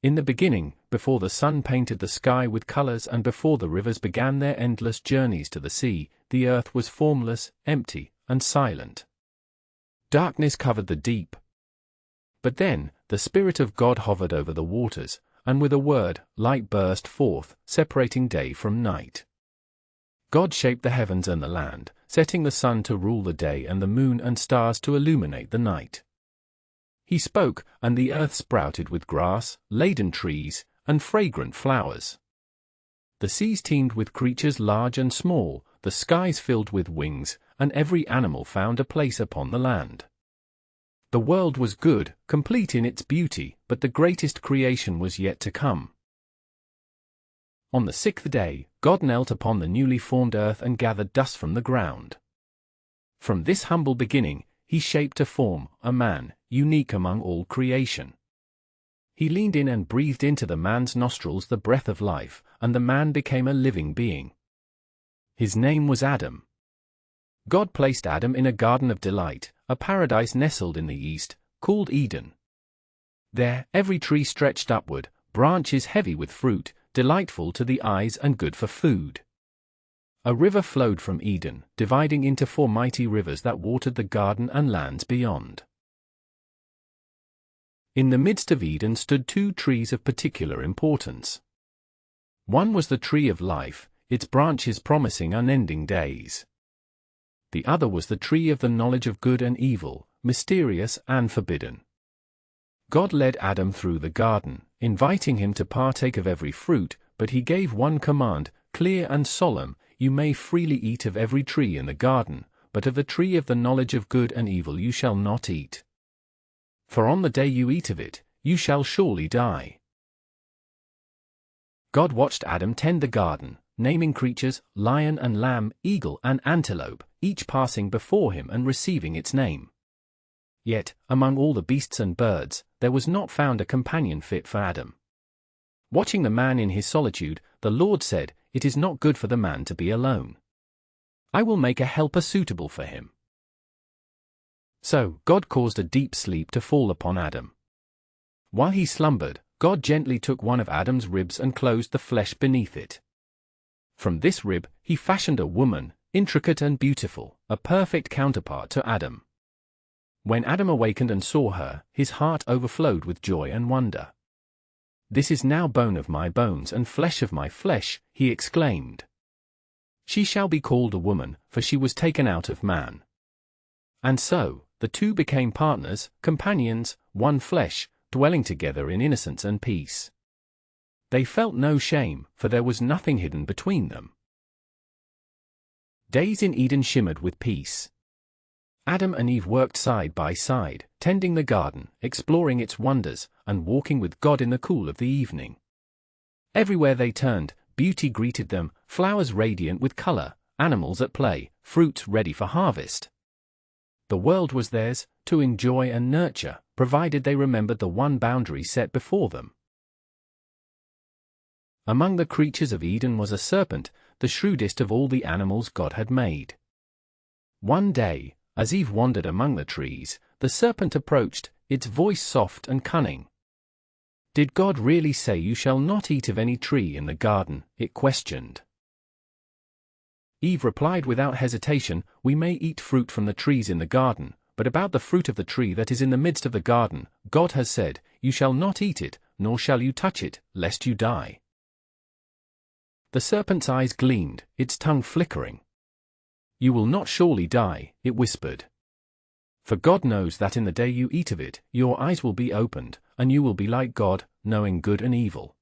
In the beginning, before the sun painted the sky with colors and before the rivers began their endless journeys to the sea, the earth was formless, empty, and silent. Darkness covered the deep. But then, the Spirit of God hovered over the waters, and with a word, light burst forth, separating day from night. God shaped the heavens and the land, setting the sun to rule the day and the moon and stars to illuminate the night. He spoke, and the earth sprouted with grass, laden trees, and fragrant flowers. The seas teemed with creatures large and small, the skies filled with wings, and every animal found a place upon the land. The world was good, complete in its beauty, but the greatest creation was yet to come. On the sixth day, God knelt upon the newly formed earth and gathered dust from the ground. From this humble beginning, he shaped to form a man, unique among all creation. He leaned in and breathed into the man's nostrils the breath of life, and the man became a living being. His name was Adam. God placed Adam in a garden of delight, a paradise nestled in the east, called Eden. There, every tree stretched upward, branches heavy with fruit, delightful to the eyes and good for food. A river flowed from Eden, dividing into 4 mighty rivers that watered the garden and lands beyond. In the midst of Eden stood 2 trees of particular importance. One was the tree of life, its branches promising unending days. The other was the tree of the knowledge of good and evil, mysterious and forbidden. God led Adam through the garden, inviting him to partake of every fruit, but he gave one command, clear and solemn: you may freely eat of every tree in the garden, but of the tree of the knowledge of good and evil you shall not eat. For on the day you eat of it, you shall surely die. God watched Adam tend the garden, naming creatures, lion and lamb, eagle and antelope, each passing before him and receiving its name. Yet, among all the beasts and birds, there was not found a companion fit for Adam. Watching the man in his solitude, the Lord said, "It is not good for the man to be alone. I will make a helper suitable for him." So, God caused a deep sleep to fall upon Adam. While he slumbered, God gently took one of Adam's ribs and closed the flesh beneath it. From this rib, he fashioned a woman, intricate and beautiful, a perfect counterpart to Adam. When Adam awakened and saw her, his heart overflowed with joy and wonder. "This is now bone of my bones and flesh of my flesh," he exclaimed. "She shall be called a woman, for she was taken out of man." And so, the 2 became partners, companions, one flesh, dwelling together in innocence and peace. They felt no shame, for there was nothing hidden between them. Days in Eden shimmered with peace. Adam and Eve worked side by side, tending the garden, exploring its wonders, and walking with God in the cool of the evening. Everywhere they turned, beauty greeted them, flowers radiant with color, animals at play, fruits ready for harvest. The world was theirs, to enjoy and nurture, provided they remembered the one boundary set before them. Among the creatures of Eden was a serpent, the shrewdest of all the animals God had made. One day, as Eve wandered among the trees, the serpent approached, its voice soft and cunning. "Did God really say you shall not eat of any tree in the garden?" it questioned. Eve replied without hesitation, "We may eat fruit from the trees in the garden, but about the fruit of the tree that is in the midst of the garden, God has said, you shall not eat it, nor shall you touch it, lest you die." The serpent's eyes gleamed, its tongue flickering. "You will not surely die," it whispered. "For God knows that in the day you eat of it, your eyes will be opened, and you will be like God, knowing good and evil."